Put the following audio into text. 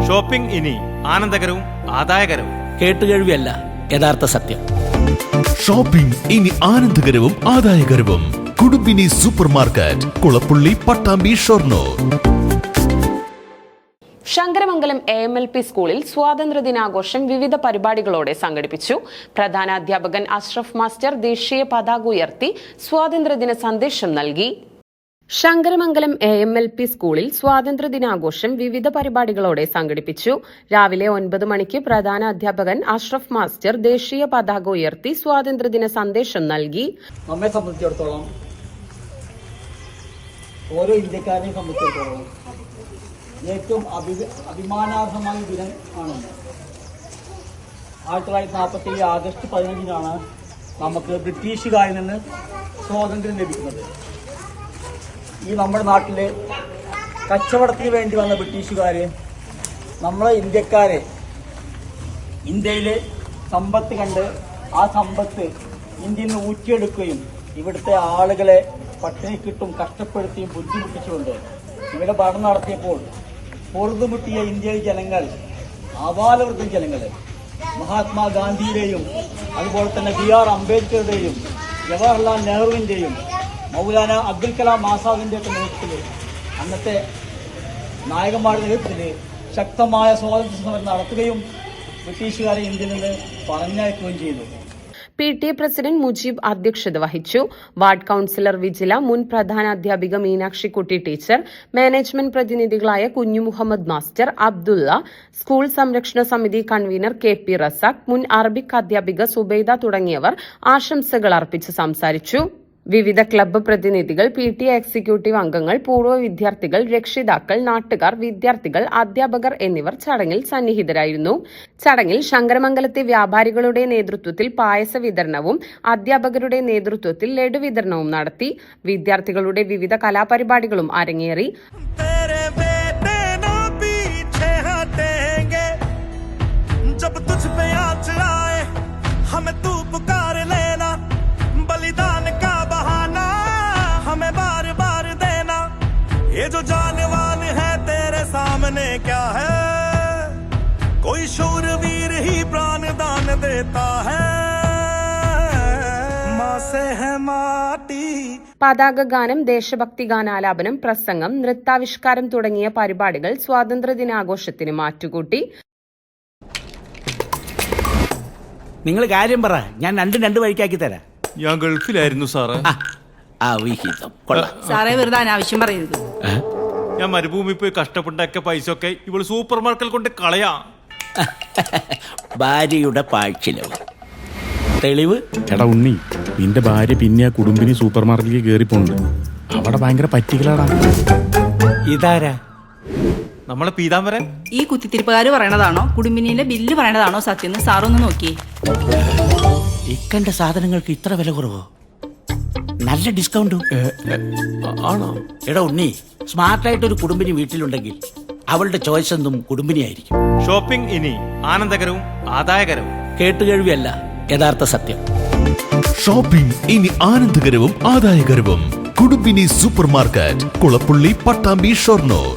Shopping ഇനി ആനന്ദകരവും ആദായകരവും. കേട്ടുകേഴ്വിയല്ല, യഥാർത്ഥ സത്യം. ഷോപ്പിംഗ് ഇനി ആനന്ദകരവും ആദായകരവും. Kudumbini super market, Kulappully, Pattambi, Shoranur. Sankaramangalam AMLP സ്കൂളിൽ സ്വാതന്ത്ര്യദിനാഘോഷം വിവിധ പരിപാടികളോടെ സംഘടിപ്പിച്ചു. പ്രധാനാധ്യാപകൻ അഷ്റഫ് മാസ്റ്റർ ദേശീയ പതാക ഉയർത്തി സ്വാതന്ത്ര്യദിന സന്ദേശം നൽകി. ശങ്കരമംഗലം AMLP സ്കൂളിൽ സ്വാതന്ത്ര്യദിനാഘോഷം വിവിധ പരിപാടികളോടെ സംഘടിപ്പിച്ചു. രാവിലെ 9 മണിക്ക് പ്രധാന അധ്യാപകൻ അഷ്റഫ് മാസ്റ്റർ ദേശീയ പതാക ഉയർത്തി സ്വാതന്ത്ര്യദിന സന്ദേശം നൽകി. നമ്മെ സംബന്ധിച്ചിടത്തോളം, ഓരോ ഇന്ത്യക്കാരനെ സംബന്ധിച്ചിടത്തോളം ഏറ്റവും അഭിമാനാർഹമായ ദിനം ആണ്. 1947 ആഗസ്റ്റ് 15 നമുക്ക് ബ്രിട്ടീഷുകാരിൽ നിന്ന് സ്വാതന്ത്ര്യം ലഭിക്കുന്നത്. ഈ നമ്മുടെ നാട്ടിലെ കച്ചവടത്തിന് വേണ്ടി വന്ന ബ്രിട്ടീഷുകാർ നമ്മളെ ഇന്ത്യക്കാരെ ഇന്ത്യയിലെ സമ്പത്ത് കണ്ട് ആ സമ്പത്ത് ഇന്ത്യയിൽ നിന്ന് ഊറ്റിയെടുക്കുകയും ഇവിടുത്തെ ആളുകളെ പട്ടിണിക്കിട്ടും കഷ്ടപ്പെടുത്തിയും ബുദ്ധിമുട്ടിച്ചുകൊണ്ട് ഇവിടെ ഭരണം നടത്തിയപ്പോൾ പൊറുതുമുട്ടിയ ഇന്ത്യയിലെ ജനങ്ങൾ, ആബാലവൃദ്ധ ജനങ്ങൾ, മഹാത്മാഗാന്ധിയുടെയും അതുപോലെ തന്നെ BR അംബേദ്കറുടെയും ജവഹർലാൽ നെഹ്റുവിൻ്റെയും മൗലാന അബ്ദുൽ കലാം ആസാദിൻ്റെ ഒക്കെ നേതൃത്വത്തിൽ, അന്നത്തെ നായകന്മാരുടെ നേതൃത്വത്തിൽ ശക്തമായ സ്വാതന്ത്ര്യ സമരം നടത്തുകയും ബ്രിട്ടീഷുകാരെ ഇന്ത്യയിൽ നിന്ന് പറഞ്ഞയക്കുകയും ചെയ്തു. PTA പ്രസിഡന്റ് മുജീബ് അധ്യക്ഷത വഹിച്ചു. വാർഡ് കൌൺസിലർ വിജില, മുൻ പ്രധാനാധ്യാപിക മീനാക്ഷിക്കുട്ടി ടീച്ചർ, മാനേജ്മെന്റ് പ്രതിനിധികളായ കുഞ്ഞു മുഹമ്മദ് മാസ്റ്റർ, അബ്ദുള്ള, സ്കൂൾ സംരക്ഷണ സമിതി കൺവീനർ KP റസാഖ്, മുൻ അറബിക് അധ്യാപിക സുബൈദ തുടങ്ങിയവർ ആശംസകൾ അർപ്പിച്ച് സംസാരിച്ചു. വിവിധ ക്ലബ്ബ് പ്രതിനിധികൾ, PTA എക്സിക്യൂട്ടീവ് അംഗങ്ങൾ, പൂർവ്വ വിദ്യാർത്ഥികൾ, രക്ഷിതാക്കൾ, നാട്ടുകാർ, വിദ്യാർത്ഥികൾ, അധ്യാപകർ എന്നിവർ ചടങ്ങിൽ സന്നിഹിതരായിരുന്നു. ചടങ്ങിൽ ശങ്കരമംഗലത്തെ വ്യാപാരികളുടെ നേതൃത്വത്തിൽ പായസ വിതരണവും അധ്യാപകരുടെ നേതൃത്വത്തിൽ ലഡു വിതരണവും നടത്തി. വിദ്യാർത്ഥികളുടെ വിവിധ കലാപരിപാടികളും അരങ്ങേറി. ये जो जानवान है तेरे सामने क्या है, कोई शूरवीर ही प्राण दान देता है, माँ से है माटी. പതാക ഗാനം, ദേശഭക്തി ഗാനാലാപനം, പ്രസംഗം, നൃത്താവിഷ്കാരം തുടങ്ങിയ പരിപാടികൾ സ്വാതന്ത്ര്യദിനാഘോഷത്തിന് മാറ്റുകൂട്ടി. നിങ്ങൾ കാര്യം പറ, ഞാൻ രണ്ട് വഴിക്കാക്കി തരാം. ഞാൻ ഗൾഫിലായിരുന്നു സാറ്. സാറേ, വെറുതെ അനാവശ്യം പറയരുത്. ഞാൻ മരുഭൂമി പോയി കഷ്ടപ്പെട്ടാക്കിയ പൈസ ഒക്കെ ഇവള് സൂപ്പർ മാർക്കറ്റിൽ കൊണ്ട് കളയാ. ഭാര്യയുടെ പാഴ്ചിലവ് തെളിവ്. എടാ ഉണ്ണി, നിന്റെ ഭാര്യ പിന്നെ ആ കുടുംബിനി സൂപ്പർ മാർക്കറ്റിൽ കയറിപ്പോണ്ട്. അവിടെ ഭയങ്കര പറ്റിക്കലാടാ. ഇതാരാ? നമ്മളെ പീതാംബരൻ. ഈ കുത്തിത്തിരിപ്പുകാര് പറയണതാണോ കുടുംബിനിയിലെ ബില്ല് പറയണതാണോ സത്യം? സാറൊന്ന് നോക്കിയേ. ഇക്കണ്ട സാധനങ്ങൾക്ക് ഇത്ര വില കുറവോ? നല്ല ഡിസ്കൗണ്ടും ആണോ? എടാ ഉണ്ണി, സ്മാർട്ടായിട്ടൊരു കുടുംബിനി വീട്ടിലുണ്ടെങ്കിൽ അവളുടെ ചോയ്സ് എന്തും കുടുംബിനിയായിരിക്കും. ഷോപ്പിംഗ് ഇനി ആനന്ദകരവും ആദായകരവും. കേട്ടുകേഴ്വിയല്ല, യഥാർത്ഥ സത്യം. ഷോപ്പിംഗ് ഇനി ആനന്ദകരവും ആദായകരവും. Kudumbini super market, Kulappully, Pattambi, Shoranur.